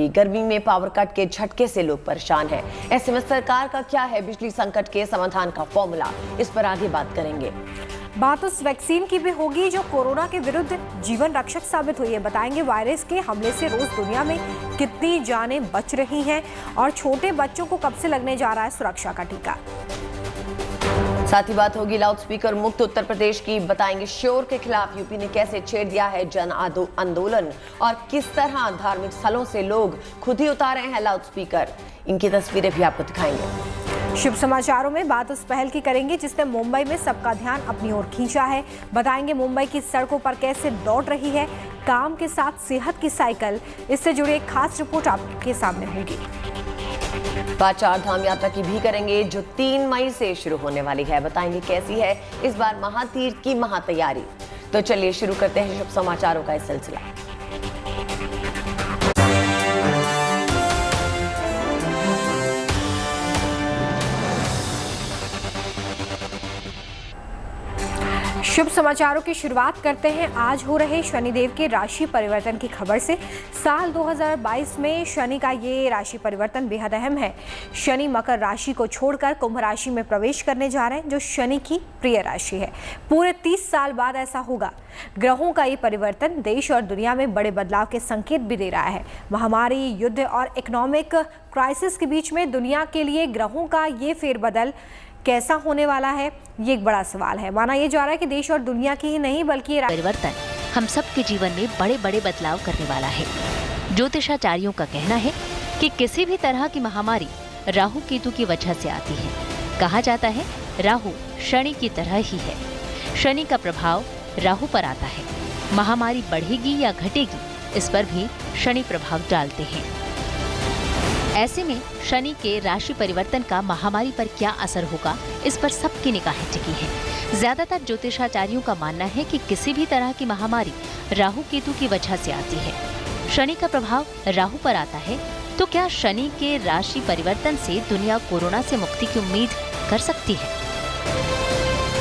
गर्मी में power cut के झटके से लोग परेशान हैं। ऐसे में सरकार का क्या है बिजली संकट के समाधान का फॉर्मूला, इस पर आगे बात करेंगे। बात उस वैक्सीन की भी होगी जो कोरोना के विरुद्ध जीवन रक्षक साबित हुई है। बताएंगे वायरस के हमले से रोज दुनिया में कितनी जानें बच रही हैं और छोटे बच्चों को कब से लगने जा रहा है सुरक्षा का टीका। साथ ही बात होगी लाउडस्पीकर मुक्त उत्तर प्रदेश की। बताएंगे शोर के खिलाफ यूपी ने कैसे छेड़ दिया है जन आंदोलन और किस तरह धार्मिक स्थलों से लोग खुद ही उतारे हैं लाउडस्पीकर। इनकी तस्वीरें भी आपको दिखाएंगे। शुभ समाचारों में बात उस पहल की करेंगे जिसने मुंबई में सबका ध्यान अपनी ओर खींचा है। बताएंगे मुंबई की सड़कों पर कैसे दौड़ रही है काम के साथ सेहत की साइकिल। इससे जुड़ी एक खास रिपोर्ट आपके सामने होगी। बात चार धाम यात्रा की भी करेंगे जो 3 मई से शुरू होने वाली है। बताएंगे कैसी है इस बार महातीर्थ की महातैयारी। तो चलिए शुरू करते हैं शुभ समाचारों का इस सिलसिला। शुभ समाचारों की शुरुआत करते हैं आज हो रहे शनिदेव के राशि परिवर्तन की खबर से। साल 2022 में शनि का ये राशि परिवर्तन बेहद अहम है। शनि मकर राशि को छोड़कर कुंभ राशि में प्रवेश करने जा रहे हैं जो शनि की प्रिय राशि है। पूरे 30 साल बाद ऐसा होगा। ग्रहों का ये परिवर्तन देश और दुनिया में बड़े बदलाव के संकेत भी दे रहा है। महामारी, युद्ध और इकोनॉमिक क्राइसिस के बीच में दुनिया के लिए ग्रहों का ये फेरबदल कैसा होने वाला है, ये एक बड़ा सवाल है। माना यह जा रहा है कि देश और दुनिया की ही नहीं बल्कि परिवर्तन हम सब के जीवन में बड़े बड़े बदलाव करने वाला है। ज्योतिषाचार्यों का कहना है कि किसी भी तरह की महामारी राहु केतु की वजह से आती है। कहा जाता है राहु शनि की तरह ही है। शनि का प्रभाव राहु पर आता है। महामारी बढ़ेगी या घटेगी इस पर भी शनि प्रभाव डालते हैं। ऐसे में शनि के राशि परिवर्तन का महामारी पर क्या असर होगा, इस पर सबकी निगाहें टिकी हैं। ज्यादातर ज्योतिषाचार्यों का मानना है कि किसी भी तरह की महामारी राहु केतु की वजह से आती है। शनि का प्रभाव राहु पर आता है, तो क्या शनि के राशि परिवर्तन से दुनिया कोरोना से मुक्ति की उम्मीद कर सकती है?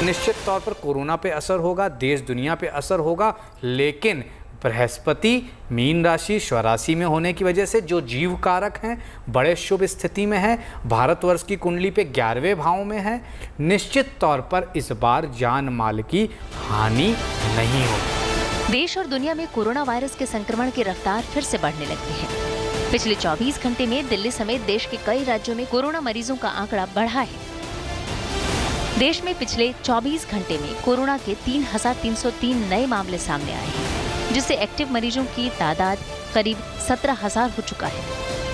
निश्चित तौर पर कोरोना पे असर होगा, देश दुनिया पे असर होगा, लेकिन बृहस्पति मीन राशि स्वराशि में होने की वजह से जो जीव कारक हैं बड़े शुभ स्थिति में है। भारतवर्ष की कुंडली पे 11वें भाव में है। निश्चित तौर पर इस बार जान माल की हानि नहीं होगी। देश और दुनिया में कोरोना वायरस के संक्रमण की रफ्तार फिर से बढ़ने लगी है। पिछले 24 घंटे में दिल्ली समेत देश के कई राज्यों में कोरोना मरीजों का आंकड़ा बढ़ा है। देश में पिछले 24 घंटे में कोरोना के 3,303 नए मामले सामने आए हैं, जिससे एक्टिव मरीजों की तादाद करीब 17,000 हो चुका है।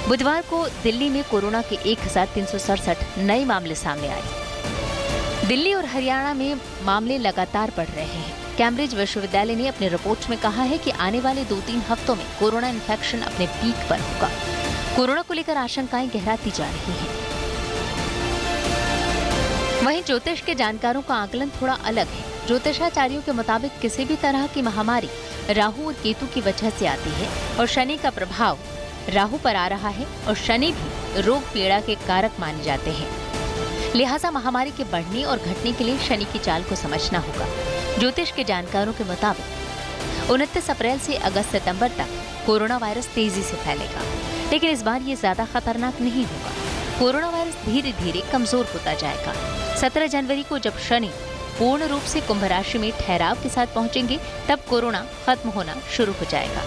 बुधवार को दिल्ली में कोरोना के 1,367 नए मामले सामने आए। दिल्ली और हरियाणा में मामले लगातार बढ़ रहे हैं। कैम्ब्रिज विश्वविद्यालय ने अपनी रिपोर्ट में कहा है कि आने वाले 2-3 हफ्तों में कोरोना इन्फेक्शन अपने पीक पर होगा। कोरोना को लेकर आशंकाएं गहराती जा रही हैं। वहीं ज्योतिष के जानकारों का आकलन थोड़ा अलग है। ज्योतिषाचार्यों के मुताबिक किसी भी तरह की महामारी राहु और केतु की वजह से आती है और शनि का प्रभाव राहु पर आ रहा है और शनि भी रोग पीड़ा के कारक माने जाते हैं। लिहाजा महामारी के बढ़ने और घटने के लिए शनि की चाल को समझना होगा। ज्योतिष के जानकारों के मुताबिक 29 अप्रैल से अगस्त सितंबर तक कोरोना वायरस तेजी से फैलेगा, लेकिन इस बार ये ज्यादा खतरनाक नहीं होगा। कोरोना वायरस धीरे धीरे कमजोर होता जाएगा। 17 जनवरी को जब शनि पूर्ण रूप से कुंभ राशि में ठहराव के साथ पहुंचेंगे तब कोरोना खत्म होना शुरू हो जाएगा।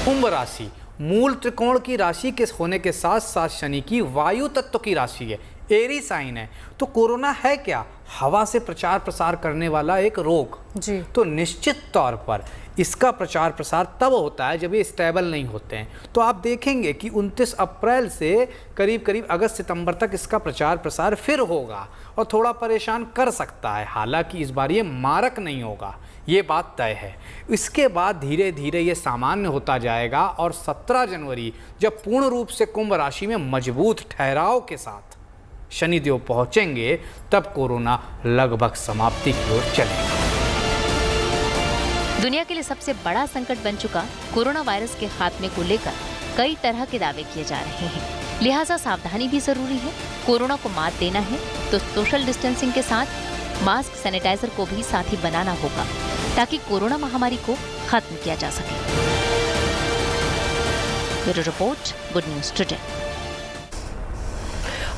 कुंभ राशि मूल त्रिकोण की राशि के होने के साथ साथ शनि की वायु तत्व की राशि है, एरी साइन है। तो कोरोना है क्या? हवा से प्रचार प्रसार करने वाला एक रोग जी। तो निश्चित तौर पर इसका प्रचार प्रसार तब होता है जब ये स्टेबल नहीं होते हैं। तो आप देखेंगे कि 29 अप्रैल से करीब अगस्त सितंबर तक इसका प्रचार प्रसार फिर होगा और थोड़ा परेशान कर सकता है। हालांकि इस बार ये मारक नहीं होगा, ये बात तय है। इसके बाद धीरे धीरे ये सामान्य होता जाएगा और 17 जनवरी जब पूर्ण रूप से कुंभ राशि में मजबूत ठहराव के साथ शनिदेव पहुंचेंगे तब कोरोना लगभग समाप्ति की ओर चलेगा। दुनिया के लिए सबसे बड़ा संकट बन चुका कोरोना वायरस के खात्मे को लेकर कई तरह के दावे किए जा रहे हैं। लिहाजा सावधानी भी जरूरी है। कोरोना को मात देना है तो सोशल डिस्टेंसिंग के साथ मास्क, सैनिटाइजर को भी साथी बनाना होगा ताकि कोरोना महामारी को खत्म किया जा सके। Bureau report, good news today.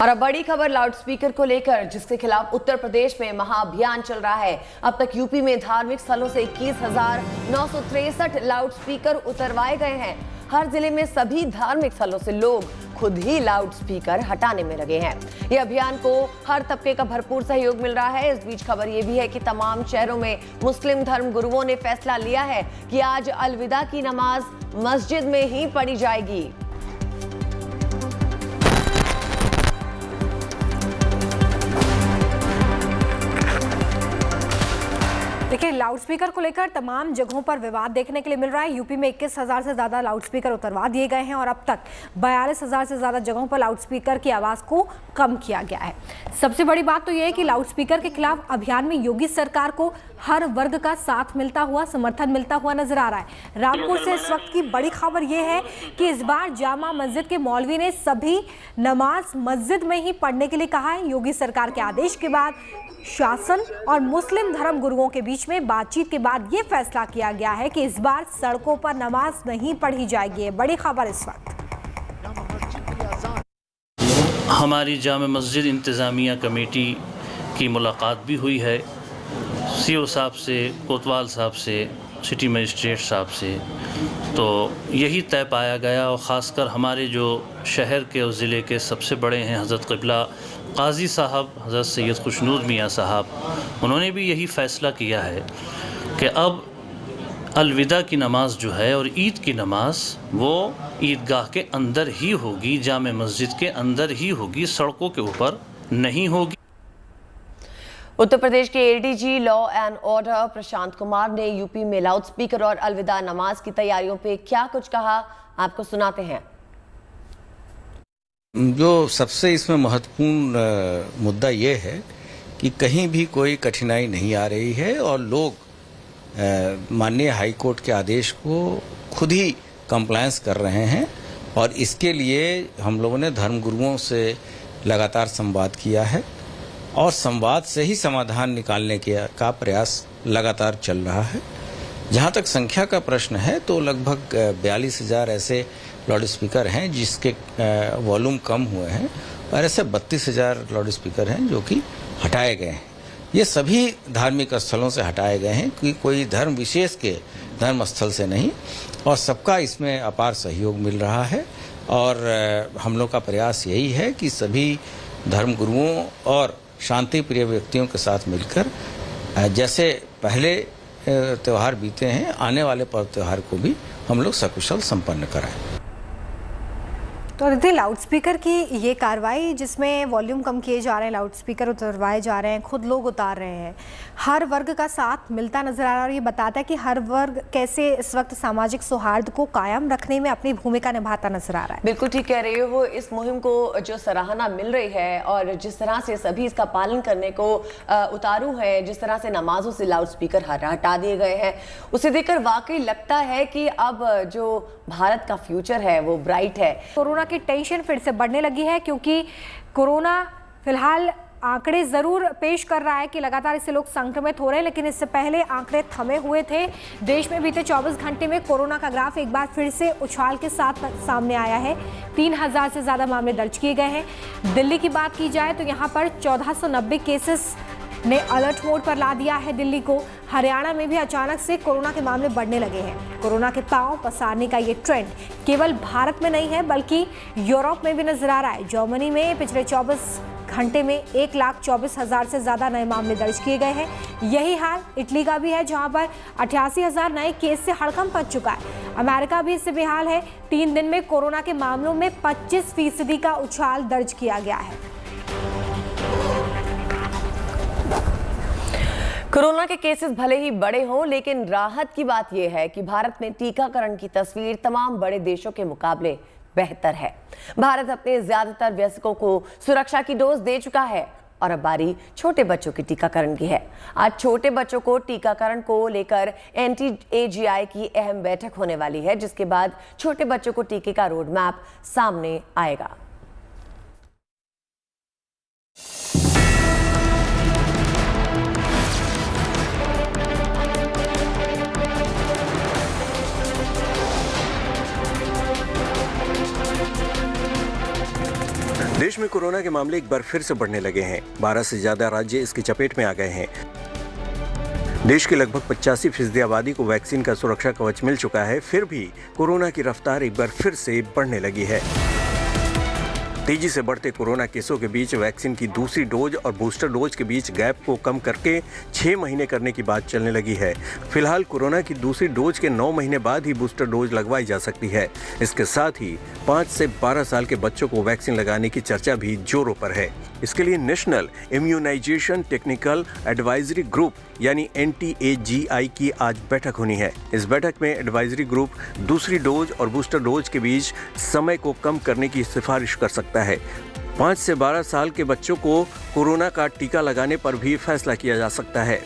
और अब बड़ी खबर लाउडस्पीकर को लेकर, जिसके खिलाफ उत्तर प्रदेश में महाअभियान चल रहा है। अब तक यूपी में धार्मिक स्थलों से 21,963 लाउडस्पीकर उतरवाए गए हैं। हर जिले में सभी धार्मिक स्थलों से लोग खुद ही लाउडस्पीकर हटाने में लगे हैं। ये अभियान को हर तबके का भरपूर सहयोग मिल रहा है। इस बीच खबर ये भी है कि तमाम शहरों में मुस्लिम धर्म गुरुओं ने फैसला लिया है कि आज अलविदा की नमाज मस्जिद में ही पढ़ी जाएगी। देखिए, लाउडस्पीकर को लेकर तमाम जगहों पर विवाद देखने के लिए मिल रहा है। यूपी में 21,000 से ज़्यादा लाउडस्पीकर उतरवा दिए गए हैं और अब तक 42,000 से ज़्यादा जगहों पर लाउडस्पीकर की आवाज़ को कम किया गया है। सबसे बड़ी बात तो यह है कि लाउडस्पीकर के खिलाफ अभियान में योगी सरकार को हर वर्ग का साथ मिलता हुआ, समर्थन मिलता हुआ नजर आ रहा है। रामपुर से इस वक्त की बड़ी खबर यह है कि इस बार जामा मस्जिद के मौलवी ने सभी नमाज मस्जिद में ही पढ़ने के लिए कहा है। योगी सरकार के आदेश के बाद शासन और मुस्लिम धर्म गुरुओं के बीच में बातचीत के बाद ये फैसला किया गया है कि इस बार सड़कों पर नमाज नहीं पढ़ी जाएगी। बड़ी खबर इस वक्त। हमारी जामा मस्जिद इंतज़ामिया कमेटी की मुलाकात भी हुई है, सीओ साहब से, कोतवाल साहब से, सिटी मजिस्ट्रेट साहब से। तो यही तय पाया गया और ख़ासकर हमारे जो शहर के और ज़िले के सबसे बड़े हैं हज़रत क़िबला काजी साहब हज़रत सैयद खुशनूर मियाँ साहब, उन्होंने भी यही फ़ैसला किया है कि अब अलविदा की नमाज जो है और ईद की नमाज वो ईदगाह के अंदर ही होगी, जामे मस्जिद के अंदर ही होगी, सड़कों के ऊपर नहीं होगी। उत्तर प्रदेश के ADG law and order Prashant Kumar ने यूपी में लाउडस्पीकर और अलविदा नमाज की तैयारियों पे क्या कुछ कहा, आपको सुनाते हैं। जो सबसे इसमें महत्वपूर्ण मुद्दा ये है कि कहीं भी कोई कठिनाई नहीं आ रही है और लोग माननीय हाई कोर्ट के आदेश को खुद ही कंप्लायंस कर रहे हैं और इसके लिए हम लोगों ने धर्मगुरुओं से लगातार संवाद किया है और संवाद से ही समाधान निकालने का प्रयास लगातार चल रहा है। जहाँ तक संख्या का प्रश्न है तो लगभग 42,000 ऐसे लाउड स्पीकर हैं जिसके वॉल्यूम कम हुए हैं और ऐसे 32,000 लाउड स्पीकर हैं जो कि हटाए गए हैं। ये सभी धार्मिक स्थलों से हटाए गए हैं कि कोई धर्म विशेष के धर्म स्थल से नहीं, और सबका इसमें अपार सहयोग मिल रहा है। और हम लोग का प्रयास यही है कि सभी धर्मगुरुओं और शांति प्रिय व्यक्तियों के साथ मिलकर जैसे पहले त्यौहार बीते हैं, आने वाले पर्व त्यौहार को भी हम लोग सकुशल संपन्न कराएं। तो देखिए, लाउडस्पीकर की ये कार्रवाई जिसमें वॉल्यूम कम किए जा रहे हैं, लाउडस्पीकर उतरवाए जा रहे हैं, खुद लोग उतार रहे हैं, हर वर्ग का साथ मिलता नजर आ रहा है और ये बताता है कि हर वर्ग कैसे इस वक्त सामाजिक सौहार्द को कायम रखने में अपनी भूमिका निभाता नजर आ रहा है। बिल्कुल ठीक कह रहे हो। इस मुहिम को जो सराहना मिल रही है और जिस तरह से सभी इसका पालन करने को उतारू है, जिस तरह से नमाजों से लाउडस्पीकर हटा दिए गए हैं, उसे देखकर वाकई लगता है कि अब जो भारत का फ्यूचर है वो ब्राइट है। कोरोना की टेंशन फिर से बढ़ने लगी है क्योंकि कोरोना फिलहाल आंकड़े जरूर पेश कर रहा है कि लगातार इससे लोग संक्रमित हो रहे हैं, लेकिन इससे पहले आंकड़े थमे हुए थे। देश में बीते 24 घंटे में कोरोना का ग्राफ एक बार फिर से उछाल के साथ सामने आया है। 3,000 से ज़्यादा मामले दर्ज किए गए हैं। दिल्ली की बात की जाए तो यहाँ पर 1490 केसेस ने अलर्ट मोड पर ला दिया है दिल्ली को। हरियाणा में भी अचानक से कोरोना के मामले बढ़ने लगे हैं। कोरोना के पांव पसारने का ये ट्रेंड केवल भारत में नहीं है बल्कि यूरोप में भी नजर आ रहा है। जर्मनी में पिछले 24 घंटे में 1,24,000 से ज़्यादा नए मामले दर्ज किए गए हैं। यही हाल इटली का भी है जहां पर 88,000 नए केस से हड़कंप मच चुका है। अमेरिका भी इससे बेहाल है। 3 दिन में कोरोना के मामलों में 25% का उछाल दर्ज किया गया है। कोरोना के केसेस भले ही बड़े हों, लेकिन राहत की बात यह है कि भारत में टीकाकरण की तस्वीर तमाम बड़े देशों के मुकाबले बेहतर है। भारत अपने ज्यादातर वयस्कों को सुरक्षा की डोज दे चुका है और अब बारी छोटे बच्चों के टीकाकरण की है। आज छोटे बच्चों को टीकाकरण को लेकर NTAGI की अहम बैठक होने वाली है, जिसके बाद छोटे बच्चों को टीके का रोड मैप सामने आएगा। देश में कोरोना के मामले एक बार फिर से बढ़ने लगे हैं। 12 से ज्यादा राज्य इसकी चपेट में आ गए हैं। देश की लगभग 85% आबादी को वैक्सीन का सुरक्षा कवच मिल चुका है, फिर भी कोरोना की रफ्तार एक बार फिर से बढ़ने लगी है। तेजी से बढ़ते कोरोना केसों के बीच वैक्सीन की दूसरी डोज और बूस्टर डोज के बीच गैप को कम करके 6 महीने करने की बात चलने लगी है। फिलहाल कोरोना की दूसरी डोज के 9 महीने बाद ही बूस्टर डोज लगवाई जा सकती है। इसके साथ ही 5 से 12 साल के बच्चों को वैक्सीन लगाने की चर्चा भी जोरों पर है। इसके लिए national immunisation technical advisory group यानी NTAGI की आज बैठक होनी है। इस बैठक में एडवाइजरी ग्रुप दूसरी डोज और बूस्टर डोज के बीच समय को कम करने की सिफारिश कर सकता है। 5 से 12 साल के बच्चों को कोरोना का टीका लगाने पर भी फैसला किया जा सकता है।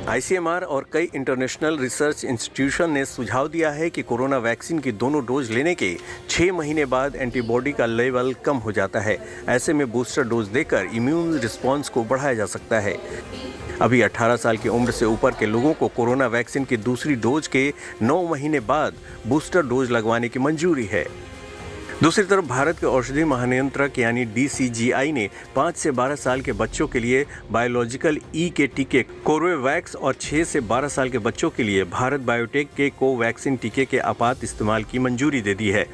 ICMR और कई इंटरनेशनल रिसर्च इंस्टीट्यूशन ने सुझाव दिया है कि कोरोना वैक्सीन की दोनों डोज लेने के 6 महीने बाद एंटीबॉडी का लेवल कम हो जाता है। ऐसे में बूस्टर डोज देकर इम्यून रिस्पांस को बढ़ाया जा सकता है। अभी 18 साल की उम्र से ऊपर के लोगों को कोरोना वैक्सीन की दूसरी डोज के 9 महीने बाद बूस्टर डोज लगवाने की मंजूरी है। दूसरी तरफ भारत के औषधि महानियंत्रक यानी DCGI ने 5 से 12 साल के बच्चों के लिए बायोलॉजिकल ई के टीके कोर्बेवैक्स और 6 से 12 साल के बच्चों के लिए भारत बायोटेक के कोवैक्सिन टीके के आपात इस्तेमाल की मंजूरी दे दी है।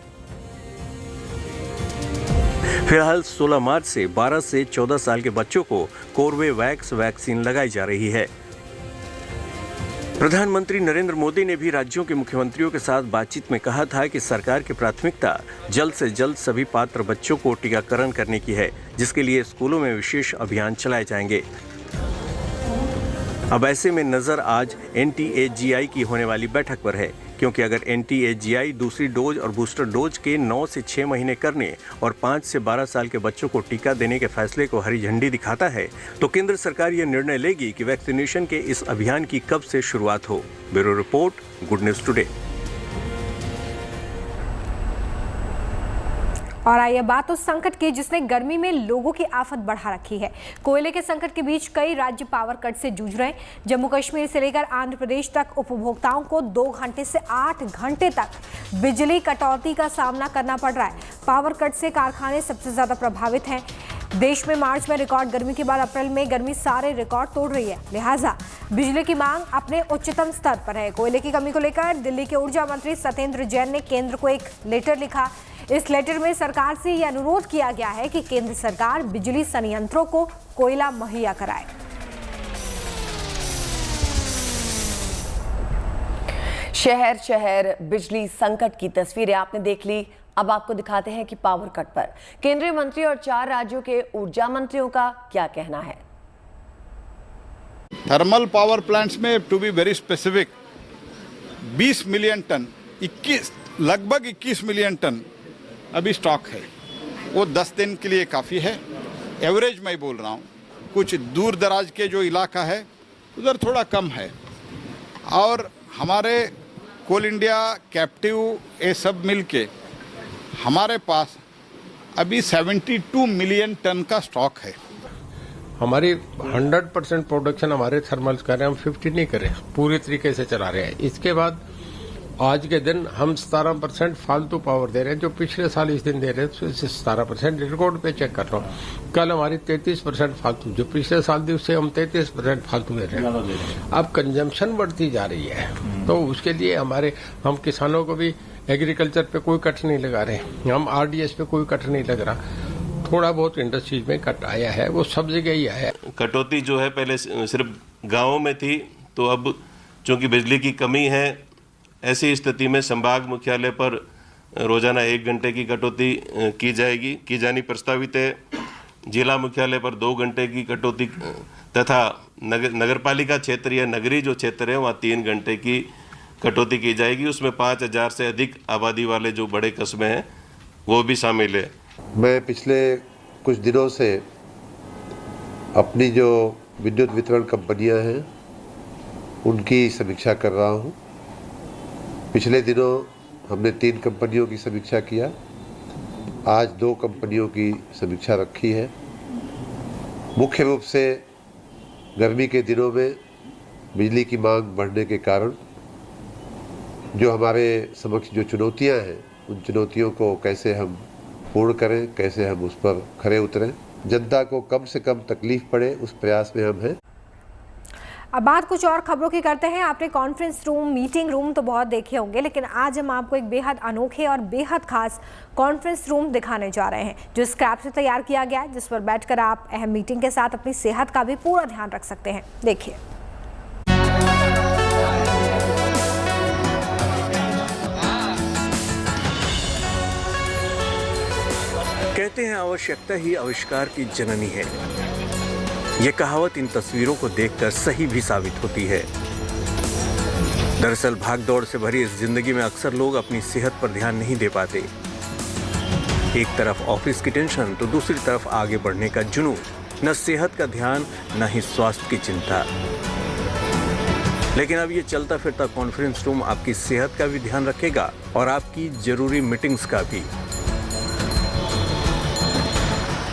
फिलहाल 16 मार्च से 12 से 14 साल के बच्चों को कोर्बेवैक्स वैक्सीन लगाई जा रही है। प्रधानमंत्री नरेंद्र मोदी ने भी राज्यों के मुख्यमंत्रियों के साथ बातचीत में कहा था कि सरकार की प्राथमिकता जल्द से जल्द सभी पात्र बच्चों को टीकाकरण करने की है, जिसके लिए स्कूलों में विशेष अभियान चलाए जाएंगे। अब ऐसे में नजर आज NTAGI की होने वाली बैठक पर है, क्योंकि अगर NTAGI दूसरी डोज और बूस्टर डोज के 9 से 6 महीने करने और 5 से 12 साल के बच्चों को टीका देने के फैसले को हरी झंडी दिखाता है, तो केंद्र सरकार यह निर्णय लेगी कि वैक्सीनेशन के इस अभियान की कब से शुरुआत हो। Bureau report, good news today. और आइए बात उस संकट की जिसने गर्मी में लोगों की आफत बढ़ा रखी है। कोयले के संकट के बीच कई राज्य पावर कट से जूझ रहे हैं। जम्मू कश्मीर से लेकर आंध्र प्रदेश तक उपभोक्ताओं को 2 घंटे से 8 घंटे तक बिजली कटौती का सामना करना पड़ रहा है। पावर कट से कारखाने सबसे ज्यादा प्रभावित हैं। देश में मार्च में रिकॉर्ड गर्मी के बाद अप्रैल में गर्मी सारे रिकॉर्ड तोड़ रही है, लिहाजा बिजली की मांग अपने उच्चतम स्तर पर है। कोयले की कमी को लेकर दिल्ली के ऊर्जा मंत्री सत्येंद्र जैन ने केंद्र को एक लेटर लिखा। इस लेटर में सरकार से यह अनुरोध किया गया है कि केंद्र सरकार बिजली संयंत्रों को कोयला मुहैया कराए। शहर शहर बिजली संकट की तस्वीरें आपने देख ली। अब आपको दिखाते हैं कि पावर कट पर केंद्रीय मंत्री और 4 राज्यों के ऊर्जा मंत्रियों का क्या कहना है। थर्मल पावर प्लांट्स में to be very specific 20 million ton लगभग 21 मिलियन टन अभी स्टॉक है। वो 10 दिन के लिए काफ़ी है। एवरेज मैं बोल रहा हूँ, कुछ दूर दराज के जो इलाका है उधर थोड़ा कम है। और हमारे कोल इंडिया कैप्टिव ये सब मिलके हमारे पास अभी 72 मिलियन टन का स्टॉक है। हमारी 100% प्रोडक्शन हमारे थर्मल्स कर रहे हैं, हम 50 नहीं कर रहे, पूरी तरीके से चला रहे हैं। इसके बाद आज के दिन हम 17% फालतू पावर दे रहे हैं, जो पिछले साल इस दिन दे रहे थे 17%। रिकॉर्ड पे चेक कर रहा हूँ, कल हमारी 33% फालतू, जो पिछले साल थी उससे हम 33% फालतू दे रहे हैं। अब कंजम्पशन बढ़ती जा रही है, तो उसके लिए हम किसानों को भी एग्रीकल्चर पे कोई कट नहीं लगा रहे, हम RDS पे कोई कट नहीं लग रहा। थोड़ा बहुत इंडस्ट्रीज में कट आया है, वो सब जगह ही आया है। कटौती जो है पहले सिर्फ गाँवों में थी, तो अब चूंकि बिजली की कमी है, ऐसी स्थिति में संभाग मुख्यालय पर रोजाना 1 घंटे की कटौती की जानी प्रस्तावित है। जिला मुख्यालय पर 2 घंटे की कटौती तथा नगरपालिका क्षेत्र या नगरीय जो क्षेत्र है वहाँ 3 घंटे की कटौती की जाएगी। उसमें 5000 से अधिक आबादी वाले जो बड़े कस्बे हैं वो भी शामिल है। मैं पिछले कुछ दिनों से अपनी जो विद्युत वितरण कंपनियां हैं उनकी समीक्षा कर रहा हूं। पिछले दिनों हमने 3 कंपनियों की समीक्षा किया, आज 2 कंपनियों की समीक्षा रखी है। मुख्य रूप से गर्मी के दिनों में बिजली की मांग बढ़ने के कारण जो हमारे समक्ष जो चुनौतियां हैं उन चुनौतियों को कैसे हम पूर्ण करें, कैसे हम उस पर खरे उतरें, जनता को कम से कम तकलीफ पड़े उस प्रयास में हम हैं। अब बात कुछ और खबरों की करते हैं। आपने कॉन्फ्रेंस रूम, मीटिंग रूम तो बहुत देखे होंगे, लेकिन आज हम आपको एक बेहद अनोखे और बेहद खास कॉन्फ्रेंस रूम दिखाने जा रहे हैं जो स्क्रैप से तैयार किया गया है, जिस पर बैठकर आप अहम मीटिंग के साथ अपनी सेहत का भी पूरा ध्यान रख सकते हैं। देखिए। कहते हैं आवश्यकता ही आविष्कार की जननी है। ये कहावत इन तस्वीरों को देखकर सही भी साबित होती है। दरअसल भागदौड़ से भरी इस जिंदगी में अक्सर लोग अपनी सेहत पर ध्यान नहीं दे पाते। एक तरफ ऑफिस की टेंशन तो दूसरी तरफ आगे बढ़ने का जुनून, न सेहत का ध्यान न ही स्वास्थ्य की चिंता। लेकिन अब ये चलता फिरता कॉन्फ्रेंस रूम आपकी सेहत का भी ध्यान रखेगा और आपकी जरूरी मीटिंग्स का भी।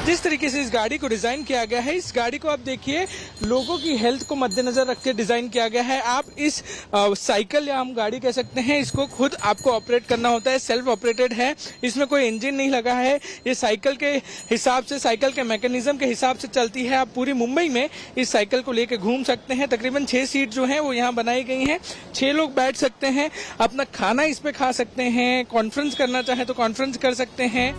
जिस तरीके से इस गाड़ी को डिजाइन किया गया है, इस गाड़ी को आप देखिए लोगों की हेल्थ को मद्देनजर रख के डिजाइन किया गया है। आप इस साइकिल या हम गाड़ी कह सकते हैं, इसको खुद आपको ऑपरेट करना होता है। सेल्फ ऑपरेटेड है, इसमें कोई इंजन नहीं लगा है। ये साइकिल के हिसाब से, साइकिल के मैकेनिज्म के हिसाब से चलती है। आप पूरी मुंबई में इस साइकिल को लेकर घूम सकते हैं। तकरीबन 6 सीट जो है वो यहाँ बनाई गई हैं। 6 लोग बैठ सकते हैं, अपना खाना इस पे खा सकते हैं, कॉन्फ्रेंस करना चाहे तो कॉन्फ्रेंस कर सकते हैं।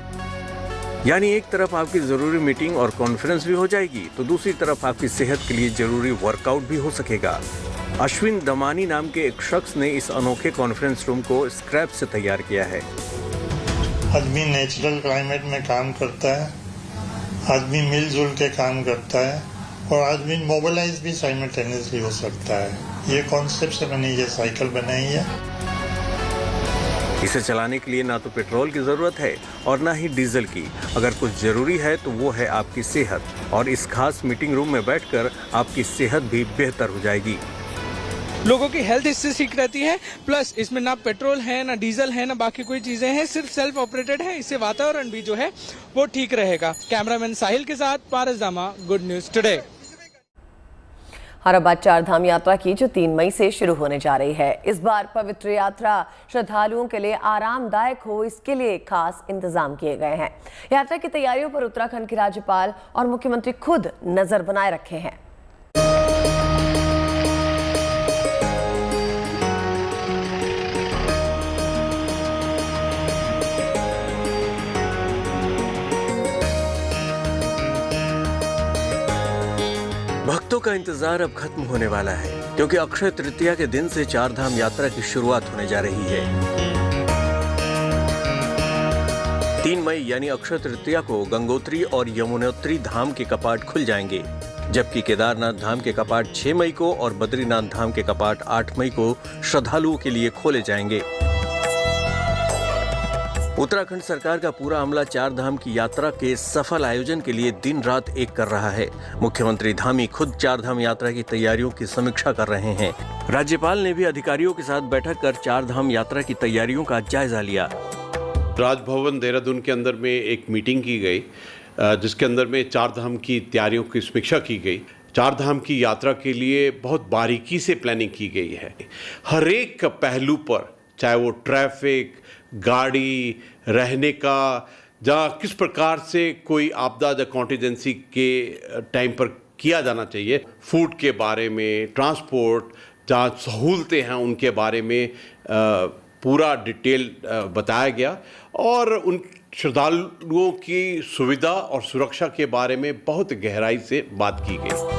यानी एक तरफ आपकी जरूरी मीटिंग और कॉन्फ्रेंस भी हो जाएगी तो दूसरी तरफ आपकी सेहत के लिए जरूरी वर्कआउट भी हो सकेगा। अश्विन दमानी नाम के एक शख्स ने इस अनोखे कॉन्फ्रेंस रूम को स्क्रैप से तैयार किया है। आदमी नेचुरल क्लाइमेट में काम करता है, आदमी मिलजुल के काम करता है और आदमी मोबिलाइज भी साइमल्टेनियसली हो सकता है। ये कॉन्सेप्ट से मैंने ये साइकिल बनाई है। इसे चलाने के लिए ना तो पेट्रोल की जरूरत है और ना ही डीजल की। अगर कुछ जरूरी है तो वो है आपकी सेहत, और इस खास मीटिंग रूम में बैठकर आपकी सेहत भी बेहतर हो जाएगी। लोगों की हेल्थ इससे ठीक रहती है। प्लस इसमें ना पेट्रोल है, ना डीजल है, ना बाकी कोई चीजें हैं, सिर्फ सेल्फ ऑपरेटेड है। इससे वातावरण भी जो है वो ठीक रहेगा। कैमरामैन साहिल के साथ पारस दामा, गुड न्यूज टुडे। और अब बात चार धाम यात्रा की, जो 3 मई से शुरू होने जा रही है। इस बार पवित्र यात्रा श्रद्धालुओं के लिए आरामदायक हो, इसके लिए खास इंतजाम किए गए हैं। यात्रा की तैयारियों पर उत्तराखंड के राज्यपाल और मुख्यमंत्री खुद नजर बनाए रखे हैं। भक्तों का इंतजार अब खत्म होने वाला है, क्योंकि अक्षय तृतीया के दिन से चार धाम यात्रा की शुरुआत होने जा रही है। 3 मई यानी अक्षय तृतीया को गंगोत्री और यमुनोत्री धाम के कपाट खुल जाएंगे, जबकि केदारनाथ धाम के कपाट 6 मई को और बद्रीनाथ धाम के कपाट 8 मई को श्रद्धालुओं के लिए खोले जाएंगे। उत्तराखंड सरकार का पूरा अमला चार धाम की यात्रा के सफल आयोजन के लिए दिन रात एक कर रहा है। मुख्यमंत्री धामी खुद चार धाम यात्रा की तैयारियों की समीक्षा कर रहे हैं। राज्यपाल ने भी अधिकारियों के साथ बैठक कर चार धाम यात्रा की तैयारियों का जायजा लिया। राजभवन देहरादून के अंदर में एक मीटिंग की गई, जिसके अंदर में चार धाम की तैयारियों की समीक्षा की गई। चार धाम की यात्रा के लिए बहुत बारीकी से प्लानिंग की गई है। हर एक पहलू पर, चाहे वो ट्रैफिक, गाड़ी, रहने का, जहाँ किस प्रकार से कोई आपदा या कॉन्टीजेंसी के टाइम पर किया जाना चाहिए, फूड के बारे में, ट्रांसपोर्ट, जहाँ सहूलतें हैं उनके बारे में पूरा डिटेल बताया गया, और उन श्रद्धालुओं की सुविधा और सुरक्षा के बारे में बहुत गहराई से बात की गई।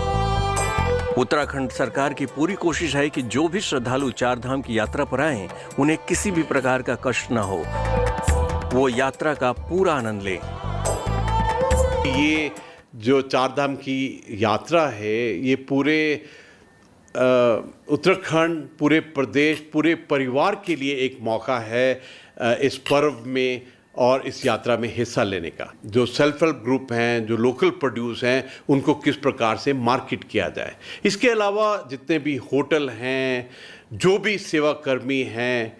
उत्तराखंड सरकार की पूरी कोशिश है कि जो भी श्रद्धालु चार धाम की यात्रा पर आए उन्हें किसी भी प्रकार का कष्ट न हो, वो यात्रा का पूरा आनंद ले। ये जो चार धाम की यात्रा है, ये पूरे उत्तराखंड, पूरे प्रदेश, पूरे परिवार के लिए एक मौका है इस पर्व में और इस यात्रा में हिस्सा लेने का। जो सेल्फ हेल्प ग्रुप हैं, जो लोकल प्रोड्यूस हैं, उनको किस प्रकार से मार्केट किया जाए। इसके अलावा जितने भी होटल हैं, जो भी सेवा कर्मी हैं,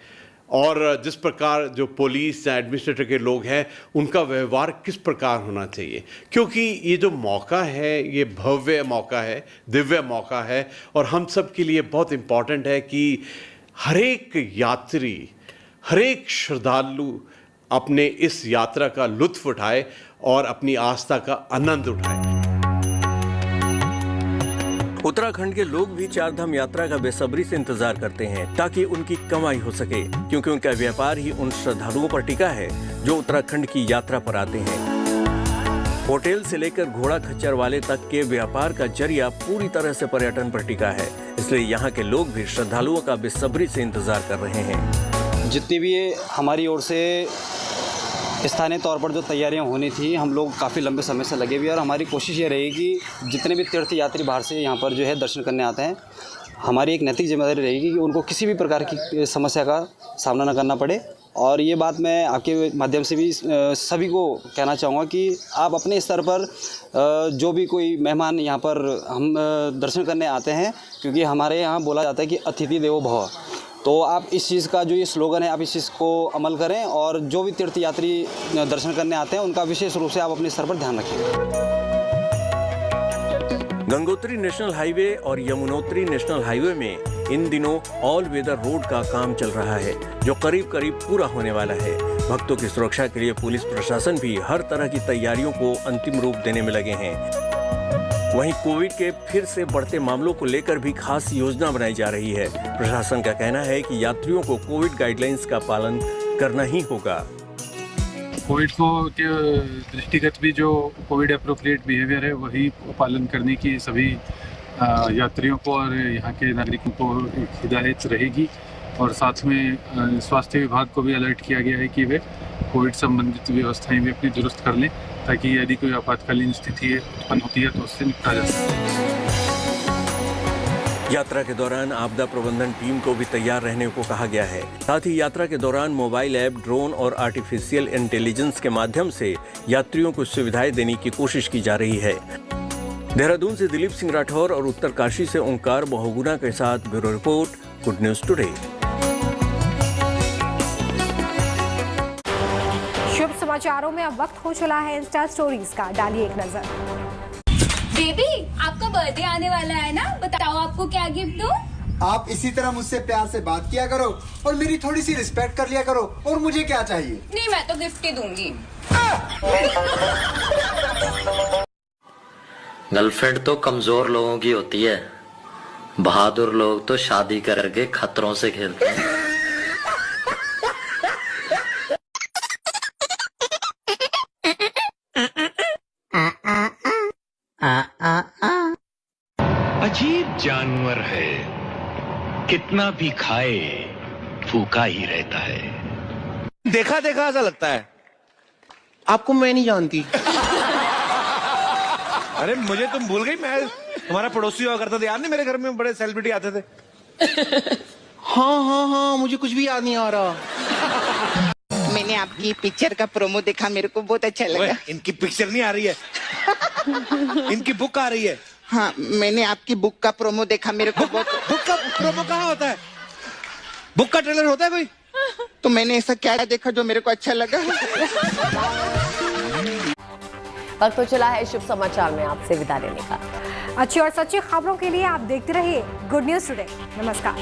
और जिस प्रकार जो पुलिस या एडमिनिस्ट्रेटर के लोग हैं, उनका व्यवहार किस प्रकार होना चाहिए, क्योंकि ये जो मौका है, ये भव्य मौका है, दिव्य मौका है, और हम सब के लिए बहुत इम्पॉर्टेंट है कि हरेक यात्री, हरेक श्रद्धालु अपने इस यात्रा का लुत्फ उठाए और अपनी आस्था का आनंद उठाए। उत्तराखंड के लोग भी चारधाम यात्रा का बेसब्री से इंतजार करते हैं ताकि उनकी कमाई हो सके, क्योंकि उनका व्यापार ही उन श्रद्धालुओं पर टिका है जो उत्तराखंड की यात्रा पर आते हैं। होटल से लेकर घोड़ा खच्चर वाले तक के व्यापार का जरिया पूरी तरह से पर्यटन पर टिका है, इसलिए यहाँ के लोग भी श्रद्धालुओं का बेसब्री से इंतजार कर रहे हैं। जितनी भी हमारी ओर से स्थानीय तौर पर जो तैयारियां होनी थी, हम लोग काफ़ी लंबे समय से लगे हुए हैं और हमारी कोशिश ये रहेगी कि जितने भी तीर्थ यात्री बाहर से यहाँ पर जो है दर्शन करने आते हैं, हमारी एक नैतिक जिम्मेदारी रहेगी कि उनको किसी भी प्रकार की समस्या का सामना न करना पड़े। और ये बात मैं आपके माध्यम से भी सभी को कहना चाहूँगा कि आप अपने स्तर पर जो भी कोई मेहमान यहाँ पर हम दर्शन करने आते हैं, क्योंकि हमारे यहाँ बोला जाता है कि अतिथि देवो भव, तो आप इस चीज़ का जो ये स्लोगन है आप इस चीज़ को अमल करें और जो भी तीर्थ यात्री दर्शन करने आते हैं उनका विशेष रूप से आप अपने स्तर पर ध्यान रखें। गंगोत्री नेशनल हाईवे और यमुनोत्री नेशनल हाईवे में इन दिनों ऑल वेदर रोड का काम चल रहा है, जो करीब करीब पूरा होने वाला है। भक्तों की सुरक्षा के लिए पुलिस प्रशासन भी हर तरह की तैयारियों को अंतिम रूप देने में लगे हैं। वहीं कोविड के फिर से बढ़ते मामलों को लेकर भी खास योजना बनाई जा रही है। प्रशासन का कहना है कि यात्रियों को कोविड गाइडलाइंस का पालन करना ही होगा। कोविड को के दृष्टिगत भी जो कोविड अप्रोप्रिएट बिहेवियर है वही पालन करने की सभी यात्रियों को और यहाँ के नागरिकों को हिदायत रहेगी। और साथ में स्वास्थ्य विभाग को भी अलर्ट किया गया है कि वे कोविड संबंधित व्यवस्थाएं भी अपनी दुरुस्त कर लें, ताकि यदि कोई आपातकालीन स्थिति उत्पन्न होती है तो उससे निपटा जा सके। यात्रा के दौरान आपदा प्रबंधन टीम को भी तैयार रहने को कहा गया है। साथ ही यात्रा के दौरान मोबाइल ऐप, ड्रोन और आर्टिफिशियल इंटेलिजेंस के माध्यम से यात्रियों को सुविधाएं देने की कोशिश की जा रही है। देहरादून से दिलीप सिंह राठौर और उत्तरकाशी से ओंकार बहुगुणा के साथ bureau report, good news today. शुभ समाचारों में अब वक्त हो चला है इंस्टा स्टोरीज का, डालिए एक नजर। बेबी, आपका बर्थडे आने वाला है ना, बताओ आपको क्या गिफ्ट दूं? आप इसी तरह मुझसे प्यार से बात किया करो और मेरी थोड़ी सी रिस्पेक्ट कर लिया करो। और मुझे क्या चाहिए? नहीं, मैं तो गिफ्ट ही दूंगी। गर्लफ्रेंड तो कमजोर लोगों की होती है, बहादुर लोग तो शादी करके खतरों से खेलते हैं। अजीब जानवर है, कितना भी खाए भूखा ही रहता है। देखा देखा ऐसा लगता है, आपको मैं नहीं जानती। अरे मुझे तुम भूल गई, मैं तुम्हारा पड़ोसी हुआ करता था, याद नहीं? मेरे घर में बड़े सेलिब्रिटी आते थे। हाँ हाँ हाँ, मुझे कुछ भी याद नहीं आ रहा। मैंने आपकी पिक्चर का प्रोमो देखा, मेरे को बहुत अच्छा लगा। इनकी पिक्चर नहीं आ रही है, इनकी बुक आ रही है। हाँ, मैंने आपकी बुक का प्रोमो देखा, मेरे को बहुत। बुक का प्रोमो कहाँ होता है? बुक का ट्रेलर होता है कोई? तो मैंने ऐसा क्या देखा जो मेरे को अच्छा लगा। वक्त तो चला है शुभ समाचार में आपसे विदा लेने का। अच्छी और सच्ची खबरों के लिए आप देखते रहिए गुड न्यूज टुडे। नमस्कार।